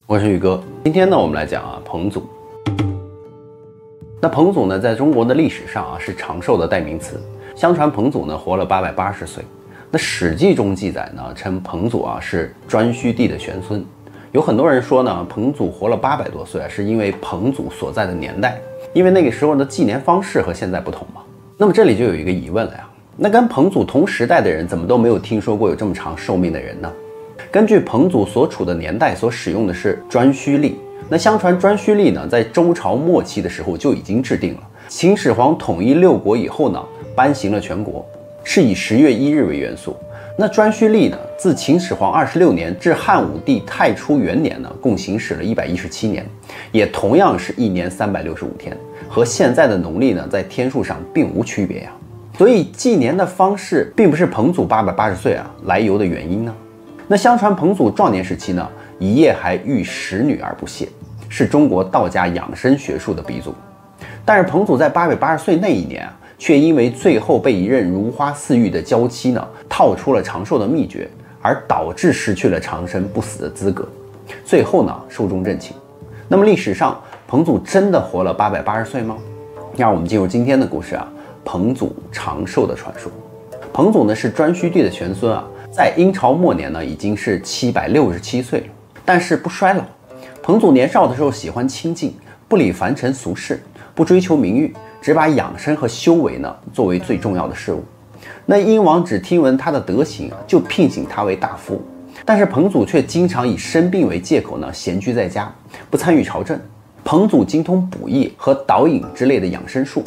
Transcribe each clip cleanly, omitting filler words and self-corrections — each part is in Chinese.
我是宇哥。今天呢，我们来讲彭祖。那彭祖呢，在中国的历史上是长寿的代名词。相传彭祖呢活了880岁。那《史记》中记载呢，称彭祖是颛顼帝的玄孙。有很多人说呢，彭祖活了800多岁是因为彭祖所在的年代，因为那个时候的纪年方式和现在不同嘛。那么这里就有一个疑问了呀，那跟彭祖同时代的人怎么都没有听说过有这么长寿命的人呢？根据彭祖所处的年代所使用的是颛顼历，那相传颛顼历呢，在周朝末期的时候就已经制定了。秦始皇统一6国以后呢，颁行了全国，是以10月1日为元素。那颛顼历呢，自秦始皇26年至汉武帝太初元年呢，共行使了117年，也同样是1年365天，和现在的农历呢，在天数上并无区别呀。所以纪年的方式并不是彭祖880岁来由的原因呢。那相传彭祖壮年时期呢，一夜还育10女而不泄，是中国道家养生学术的鼻祖。但是彭祖在880岁那一年却因为最后被一任如花似玉的娇妻呢套出了长寿的秘诀，而导致失去了长生不死的资格，最后呢寿终正寝。那么历史上彭祖真的活了880岁吗？让我们进入今天的故事彭祖长寿的传说。彭祖呢是颛顼帝的玄孙在殷朝末年呢已经是767岁了，但是不衰老。彭祖年少的时候喜欢清静，不理凡尘俗事，不追求名誉，只把养生和修为呢作为最重要的事物。那殷王只听闻他的德行就聘请他为大夫，但是彭祖却经常以生病为借口呢闲居在家，不参与朝政。彭祖精通补益和导引之类的养生术，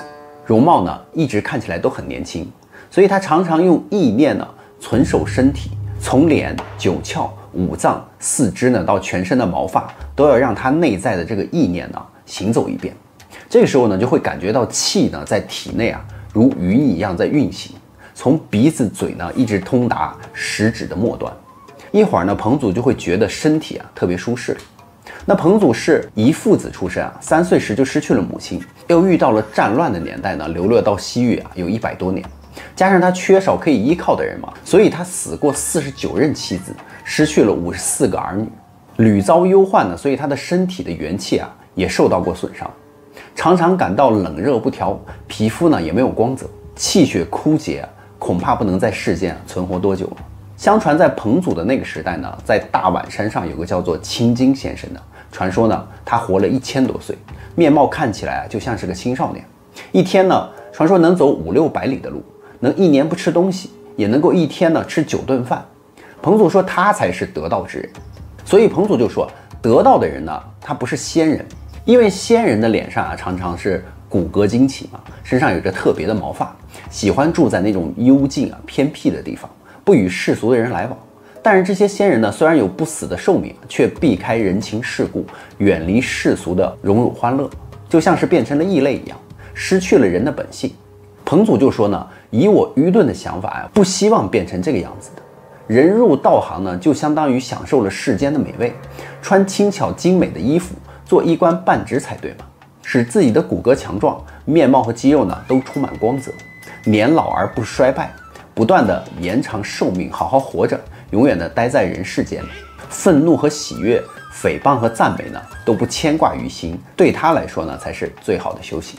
容貌呢一直看起来都很年轻，所以他常常用意念呢存守身体，从脸、9窍、5脏、4肢呢到全身的毛发，都要让他内在的这个意念呢行走一遍。这个时候呢，就会感觉到气呢在体内如云一样在运行，从鼻子、嘴呢一直通达食指的末端。一会儿呢，彭祖就会觉得身体特别舒适。那彭祖是遗腹子出身3岁时就失去了母亲，又遇到了战乱的年代呢，流落到西域有100多年。加上他缺少可以依靠的人嘛，所以他死过49任妻子，失去了54个儿女，屡遭忧患呢，所以他的身体的元气也受到过损伤，常常感到冷热不调，皮肤呢也没有光泽，气血枯竭恐怕不能在世间存活多久了。相传在彭祖的那个时代呢，在大宛山上有个叫做青金先生的，传说呢他活了1000多岁，面貌看起来就像是个青少年，一天呢传说能走500-600里的路，能1年不吃东西，也能够一天呢吃9顿饭。彭祖说他才是得道之人，所以彭祖就说得道的人呢，他不是仙人，因为仙人的脸上常常是骨骼惊奇嘛，身上有着特别的毛发，喜欢住在那种幽静偏僻的地方，不与世俗的人来往。但是这些仙人呢，虽然有不死的寿命，却避开人情世故，远离世俗的荣辱欢乐，就像是变成了异类一样，失去了人的本性。彭祖就说呢，以我愚钝的想法不希望变成这个样子的。人入道行呢，就相当于享受了世间的美味，穿轻巧精美的衣服，做一官半职才对嘛，使自己的骨骼强壮，面貌和肌肉呢都充满光泽，年老而不衰败，不断的延长寿命，好好活着，永远的待在人世间。愤怒和喜悦，诽谤和赞美呢都不牵挂于心，对他来说呢才是最好的修行。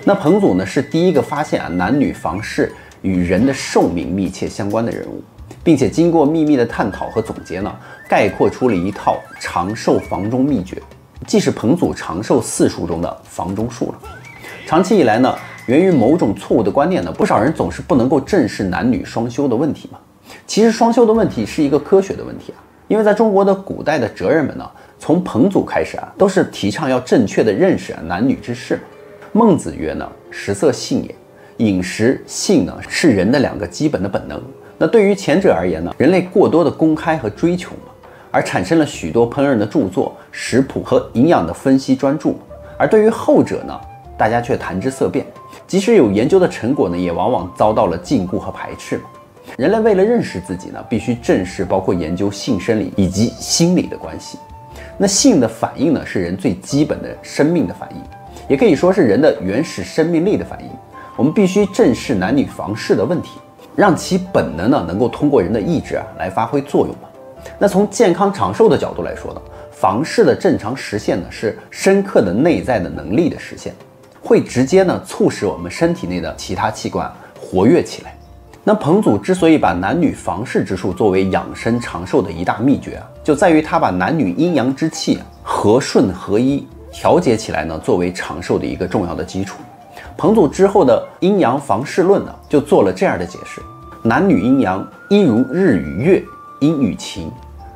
那彭祖呢是第一个发现男女房事与人的寿命密切相关的人物，并且经过秘密的探讨和总结呢，概括出了一套长寿房中秘诀，既是彭祖长寿4术中的房中术了。长期以来呢，源于某种错误的观念呢，不少人总是不能够正视男女双修的问题嘛。其实双修的问题是一个科学的问题因为在中国的古代的哲人们呢，从彭祖开始都是提倡要正确的认识男女之事。孟子曰呢，食色性也，饮食性呢是人的2个基本的本能。那对于前者而言呢，人类过多的公开和追求而产生了许多烹饪的著作、食谱和营养的分析专著。而对于后者呢，大家却谈之色变，即使有研究的成果呢，也往往遭到了禁锢和排斥人类为了认识自己呢，必须正视包括研究性生理以及心理的关系。那性的反应呢，是人最基本的生命的反应，也可以说是人的原始生命力的反应。我们必须正视男女房事的问题，让其本能呢能够通过人的意志来发挥作用那从健康长寿的角度来说呢，房事的正常实现呢，是深刻的内在的能力的实现，会直接呢促使我们身体内的其他器官活跃起来。那彭祖之所以把男女房事之术作为养生长寿的一大秘诀就在于他把男女阴阳之气和顺合一调节起来呢，作为长寿的一个重要的基础。彭祖之后的阴阳房事论呢，就做了这样的解释：男女阴阳一如日与月，阴与晴。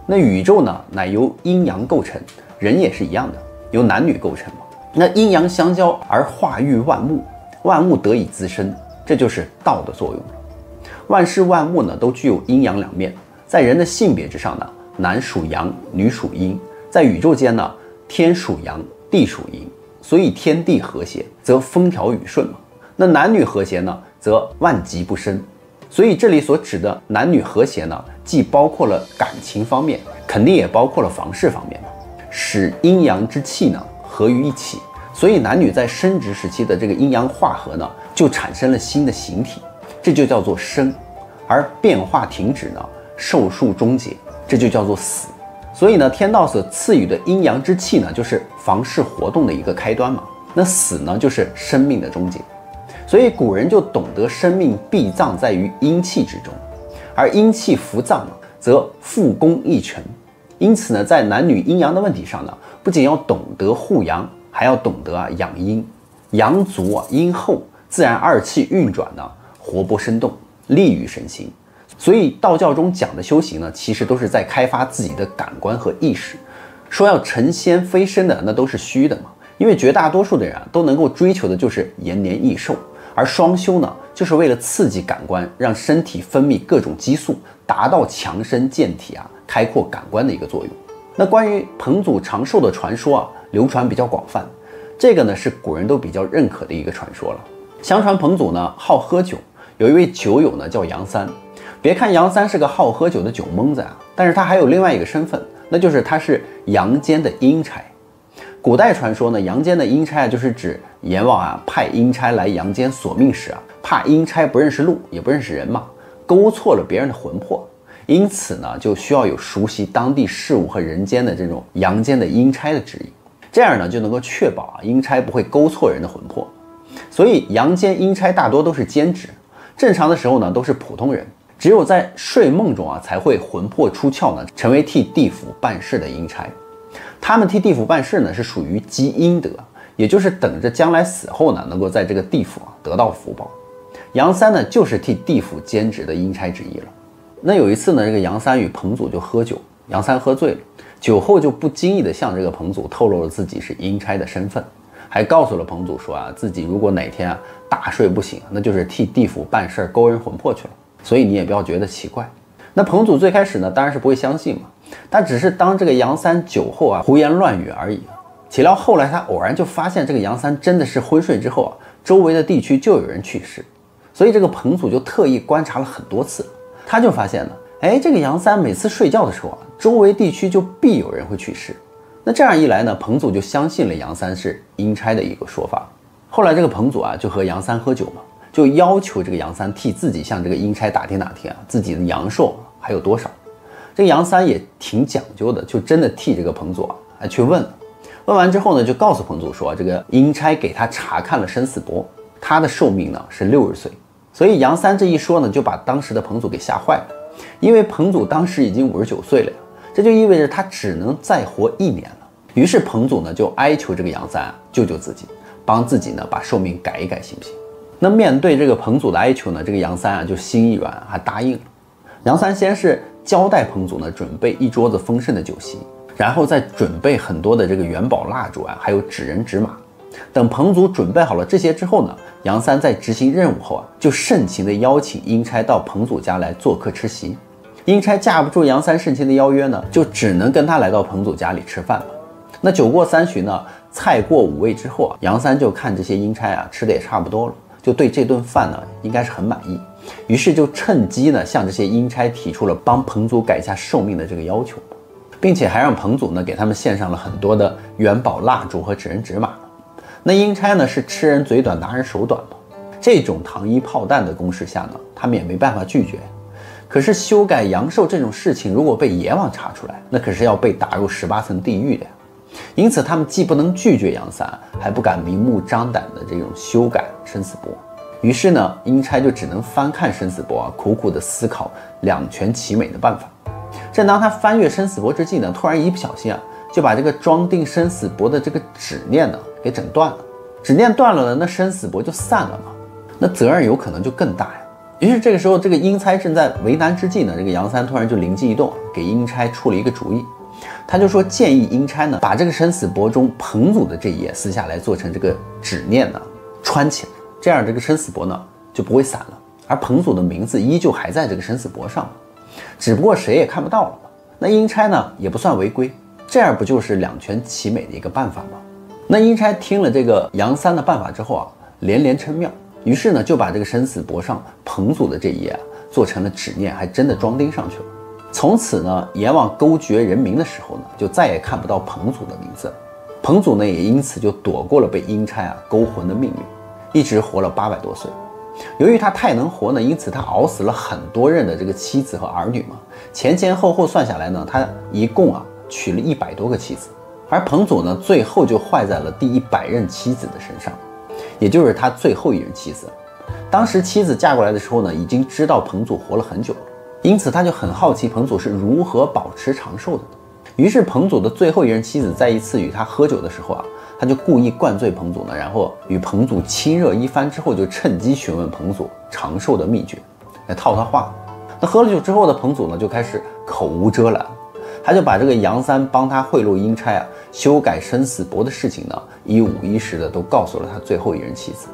那宇宙呢，乃由阴阳构成，人也是一样的，由男女构成嘛。那阴阳相交而化育万物，万物得以滋生，这就是道的作用了。万事万物呢，都具有阴阳两面。在人的性别之上呢，男属阳，女属阴；在宇宙间呢，天属阳，地属阴。所以天地和谐，则风调雨顺嘛。那男女和谐呢，则万疾不生。所以这里所指的男女和谐呢，既包括了感情方面，肯定也包括了房事方面嘛，使阴阳之气呢合于一起。所以男女在生殖时期的这个阴阳化合呢，就产生了新的形体，这就叫做生。而变化停止呢，寿数终结，这就叫做死。所以呢，天道所赐予的阴阳之气呢，就是房事活动的一个开端嘛。那死呢，就是生命的终结。所以古人就懂得生命必葬在于阴气之中，而阴气伏葬呢，则复功益全。因此呢，在男女阴阳的问题上呢，不仅要懂得护阳，还要懂得养阴。阳足阴厚，自然二气运转呢，活泼生动，利于身心。所以道教中讲的修行呢，其实都是在开发自己的感官和意识。说要成仙飞升的，那都是虚的嘛。因为绝大多数的人都能够追求的就是延年益寿，而双修呢，就是为了刺激感官，让身体分泌各种激素，达到强身健体开阔感官的一个作用。那关于彭祖长寿的传说流传比较广泛，这个呢是古人都比较认可的一个传说了。相传彭祖呢好喝酒，有一位酒友呢叫杨三。别看杨三是个好喝酒的酒蒙子但是他还有另外一个身份，那就是他是阳间的阴差。古代传说呢，阳间的阴差就是指阎王派阴差来阳间索命时怕阴差不认识路也不认识人嘛，勾错了别人的魂魄，因此呢就需要有熟悉当地事物和人间的这种阳间的阴差的指引，这样呢就能够确保阴差不会勾错人的魂魄。所以阳间阴差大多都是兼职，正常的时候呢都是普通人，只有在睡梦中才会魂魄出窍呢，成为替地府办事的阴差。他们替地府办事呢，是属于积阴德，也就是等着将来死后呢，能够在这个地府得到福报。杨三呢，就是替地府兼职的阴差之一了。那有一次呢，这个杨三与彭祖就喝酒，杨三喝醉了，酒后就不经意的向这个彭祖透露了自己是阴差的身份，还告诉了彭祖说自己如果哪天大睡不醒，那就是替地府办事勾人魂魄去了。所以你也不要觉得奇怪。那彭祖最开始呢，当然是不会相信嘛，他只是当这个杨三酒后胡言乱语而已。岂料后来他偶然就发现这个杨三真的是昏睡之后周围的地区就有人去世，所以这个彭祖就特意观察了很多次，他就发现呢，这个杨三每次睡觉的时候周围地区就必有人会去世。那这样一来呢，彭祖就相信了杨三是阴差的一个说法。后来这个彭祖就和杨三喝酒嘛，就要求这个杨三替自己向这个阴差打听自己的阳寿还有多少。这个杨三也挺讲究的，就真的替这个彭祖去问了。问完之后呢，就告诉彭祖说，这个阴差给他查看了生死簿，他的寿命呢是60岁。所以杨三这一说呢，就把当时的彭祖给吓坏了，因为彭祖当时已经59岁了呀，这就意味着他只能再活1年了。于是彭祖呢就哀求这个杨三救救自己，帮自己呢把寿命改一改，行不行？那面对这个彭祖的哀求呢，这个杨三就心一软，还答应了。杨三先是交代彭祖呢准备一桌子丰盛的酒席，然后再准备很多的这个元宝蜡烛还有纸人纸马。等彭祖准备好了这些之后呢，杨三在执行任务后就盛情的邀请阴差到彭祖家来做客吃席。阴差架不住杨三盛情的邀约呢，就只能跟他来到彭祖家里吃饭了。那酒过3巡呢，菜过5味之后杨三就看这些阴差吃的也差不多了，就对这顿饭呢应该是很满意，于是就趁机呢向这些阴差提出了帮彭祖改一下寿命的这个要求，并且还让彭祖呢给他们献上了很多的元宝蜡烛和纸人纸马。那阴差呢是吃人嘴短拿人手短嘛，这种糖衣炮弹的攻势下呢，他们也没办法拒绝。可是修改阳寿这种事情，如果被阎王查出来，那可是要被打入18层地狱的呀。因此，他们既不能拒绝杨三，还不敢明目张胆的这种修改生死簿。于是呢，阴差就只能翻看生死簿啊，苦苦的思考两全其美的办法。正当他翻阅生死簿之际呢，突然一不小心啊，就把这个装订生死簿的这个纸链呢给整断了。纸链断了呢，那生死簿就散了嘛，那责任有可能就更大呀。于是这个时候，这个阴差正在为难之际呢，这个杨三突然就灵机一动，给阴差出了一个主意。他就说建议阴差呢，把这个生死簿中彭祖的这一页撕下来，做成这个纸链呢穿起来，这样这个生死簿呢就不会散了，而彭祖的名字依旧还在这个生死簿上，只不过谁也看不到了嘛。那阴差呢也不算违规，这样不就是两全其美的一个办法吗？那阴差听了这个杨三的办法之后啊，连连称妙，于是呢就把这个生死簿上彭祖的这一页啊做成了纸链，还真的装订上去了。从此呢，阎王勾决人民的时候呢，就再也看不到彭祖的名字了。彭祖呢也因此就躲过了被阴差啊勾魂的命运，一直活了800多岁。由于他太能活呢，因此他熬死了很多任的这个妻子和儿女嘛，前后后算下来呢，他一共啊娶了100多个妻子。而彭祖呢，最后就坏在了第100任妻子的身上，也就是他最后一任妻子。当时妻子嫁过来的时候呢，已经知道彭祖活了很久了，因此他就很好奇彭祖是如何保持长寿的。于是彭祖的最后一任妻子在一次与他喝酒的时候啊，他就故意灌醉彭祖呢，然后与彭祖亲热一番之后，就趁机询问彭祖长寿的秘诀，来套他话。那喝了酒之后的彭祖呢，就开始口无遮拦，他就把这个杨三帮他贿赂阴差啊，修改生死簿的事情呢，一五一十的都告诉了他最后一任妻子。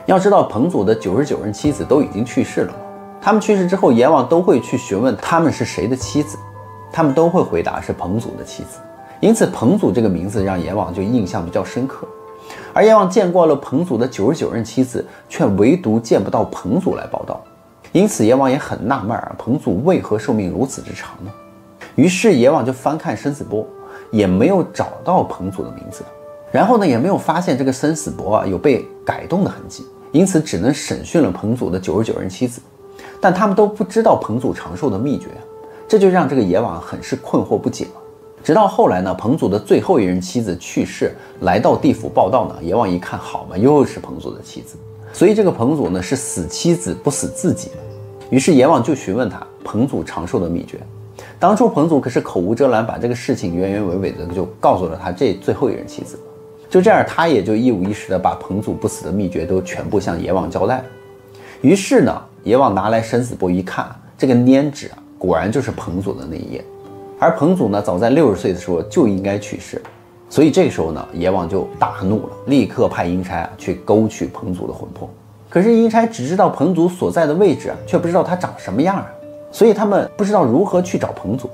要知道彭祖的99任妻子都已经去世了嘛，他们去世之后，阎王都会去询问他们是谁的妻子，他们都会回答是彭祖的妻子。因此彭祖这个名字让阎王就印象比较深刻。而阎王见过了彭祖的99任妻子，却唯独见不到彭祖来报道。因此阎王也很纳闷啊，彭祖为何寿命如此之长呢？于是阎王就翻看生死簿，也没有找到彭祖的名字，然后呢也没有发现这个生死簿啊有被改动的痕迹，因此只能审讯了彭祖的99任妻子，但他们都不知道彭祖长寿的秘诀，这就让这个阎王很是困惑不解了。直到后来呢，彭祖的最后一任妻子去世，来到地府报道呢，阎王一看，好嘛，又是彭祖的妻子，所以这个彭祖呢是死妻子不死自己了。于是阎王就询问他彭祖长寿的秘诀。当初彭祖可是口无遮拦，把这个事情原原委委的就告诉了他这最后一任妻子。就这样，他也就一五一十的把彭祖不死的秘诀都全部向阎王交代了。于是呢，阎王拿来生死簿一看，这个粘纸啊，果然就是彭祖的那一页。而彭祖呢，早在60岁的时候就应该去世，所以这个时候呢，阎王就大怒了，立刻派阴差去勾取彭祖的魂魄。可是阴差只知道彭祖所在的位置，却不知道他长什么样啊，所以他们不知道如何去找彭祖，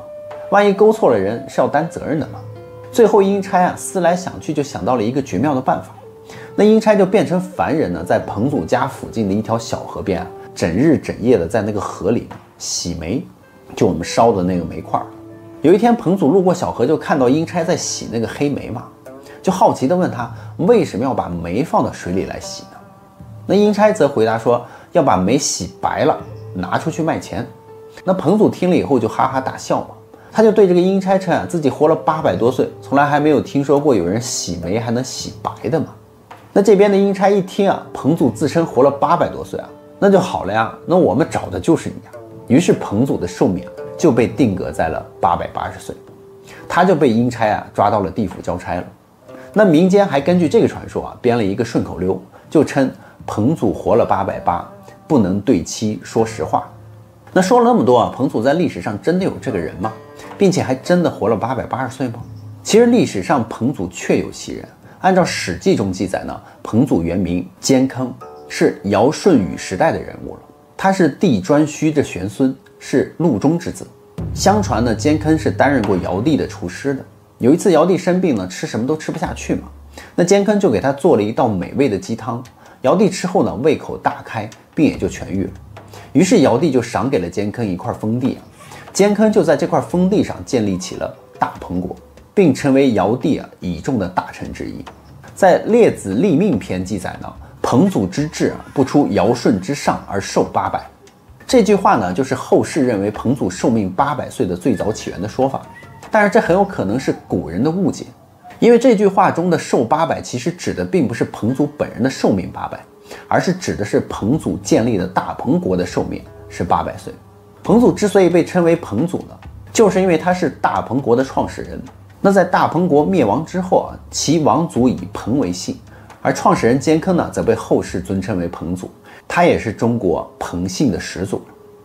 万一勾错了人是要担责任的嘛。最后阴差思来想去，就想到了一个绝妙的办法。那阴差就变成凡人呢，在彭祖家附近的一条小河边整日整夜的在那个河里洗煤，就我们烧的那个煤块。有一天彭祖路过小河，就看到阴差在洗那个黑煤嘛，就好奇地问他为什么要把煤放到水里来洗呢？那阴差则回答说要把煤洗白了拿出去卖钱。那彭祖听了以后就哈哈大笑嘛，他就对这个阴差称自己活了800多岁，从来还没有听说过有人洗煤还能洗白的嘛。那这边的阴差一听啊，彭祖自称活了800多岁啊，那就好了呀，那我们找的就是你呀。于是彭祖的寿命就被定格在了880岁，他就被阴差抓到了地府交差了。那民间还根据这个传说编了一个顺口溜，就称彭祖活了880，不能对妻说实话。那说了那么多彭祖在历史上真的有这个人吗？并且还真的活了880岁吗？其实历史上彭祖确有其人。按照《史记》中记载呢，彭祖原名坚坑，是尧舜禹时代的人物了。他是帝颛顼的玄孙，是陆中之子。相传呢，坚坑是担任过尧帝的厨师的。有一次尧帝生病呢，吃什么都吃不下去嘛，那坚坑就给他做了一道美味的鸡汤。尧帝吃后呢，胃口大开，病也就痊愈了。于是尧帝就赏给了坚坑一块封地坚坑就在这块封地上建立起了大彭国，并成为尧帝倚重的大臣之一。在《列子立命篇》记载呢，彭祖之治不出尧舜之上而寿800。这句话呢，就是后世认为彭祖寿命800岁的最早起源的说法。但是这很有可能是古人的误解，因为这句话中的寿800其实指的并不是彭祖本人的寿命800，而是指的是彭祖建立的大彭国的寿命是800岁。彭祖之所以被称为彭祖呢，就是因为他是大彭国的创始人。那在大彭国灭亡之后啊，其王族以彭为姓，而创始人坚坑呢，则被后世尊称为彭祖，他也是中国彭姓的始祖。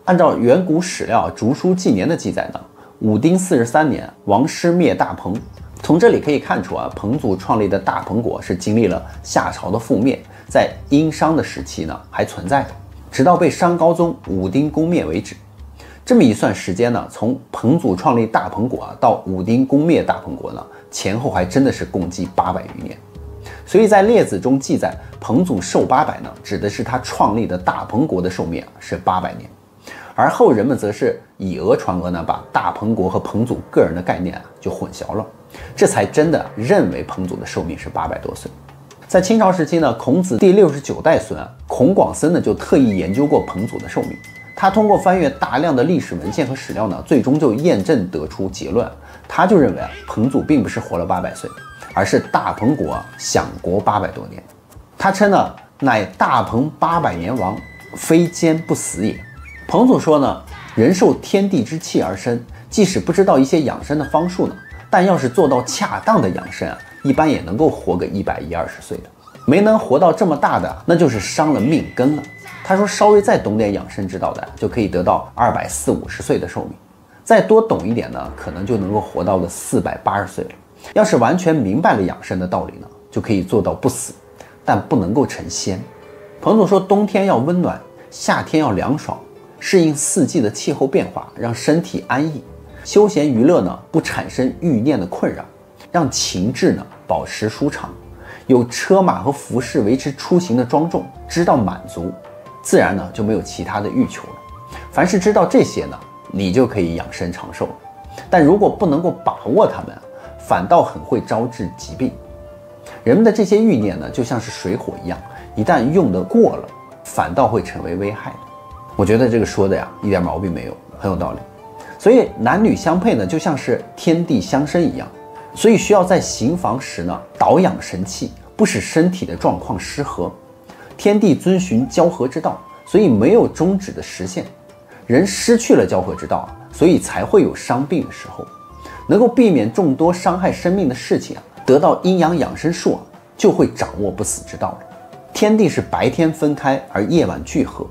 按照远古史料《竹书纪年》的记载呢，武丁43年，王师灭大彭。从这里可以看出啊，彭祖创立的大彭国是经历了夏朝的覆灭，在殷商的时期呢还存在的，直到被商高宗武丁攻灭为止。这么一算时间呢，从彭祖创立大彭国啊到武丁攻灭大彭国呢，前后还真的是共计800余年。所以在《列子》中记载彭祖寿800呢，指的是他创立的大彭国的寿命是800年。而后人们则是以讹传讹呢，把大彭国和彭祖个人的概念就混淆了，这才真的认为彭祖的寿命是800多岁。在清朝时期呢，孔子第69代孙孔广森呢就特意研究过彭祖的寿命。他通过翻阅大量的历史文献和史料呢，最终就验证得出结论，他就认为彭祖并不是活了800岁，而是大彭国享国800多年。他称呢，乃大彭800年王，非坚不死也。彭祖说呢，人受天地之气而生，即使不知道一些养生的方术呢，但要是做到恰当的养生一般也能够活个120岁的。没能活到这么大的，那就是伤了命根了。他说，稍微再懂点养生之道的，就可以得到240-250岁的寿命；再多懂一点呢，可能就能够活到个480岁了。要是完全明白了养生的道理呢，就可以做到不死，但不能够成仙。彭祖说，冬天要温暖，夏天要凉爽，适应四季的气候变化，让身体安逸；休闲娱乐呢，不产生欲念的困扰，让情志呢保持舒畅。有车马和服饰维持出行的庄重，知道满足，自然呢就没有其他的欲求了。凡是知道这些呢，你就可以养生长寿。但如果不能够把握它们，反倒很会招致疾病。人们的这些欲念呢，就像是水火一样，一旦用得过了，反倒会成为危害的。我觉得这个说的呀，一点毛病没有，很有道理。所以男女相配呢，就像是天地相生一样。所以需要在行房时呢，导养神气，不使身体的状况失和。天地遵循交合之道，所以没有终止的实现。人失去了交合之道，所以才会有伤病的时候。能够避免众多伤害生命的事情得到阴阳养生术就会掌握不死之道了。天地是白天分开而夜晚聚合，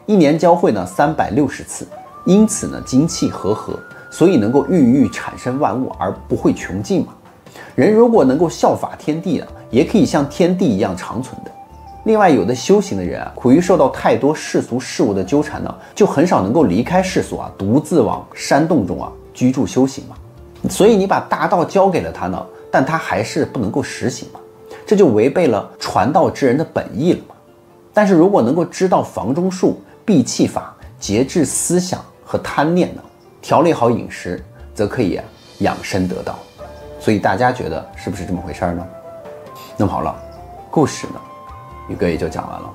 一年交汇呢360次，因此呢精气和合，所以能够孕育产生万物而不会穷尽嘛。人如果能够效法天地也可以像天地一样长存的。另外，有的修行的人苦于受到太多世俗事物的纠缠呢，就很少能够离开世俗独自往山洞中居住修行嘛。所以你把大道交给了他呢，但他还是不能够实行嘛，这就违背了传道之人的本意了嘛。但是如果能够知道房中术、闭气法、节制思想和贪念呢，调理好饮食，则可以养生得道。所以大家觉得是不是这么回事呢？那么好了，故事呢，宇哥也就讲完了。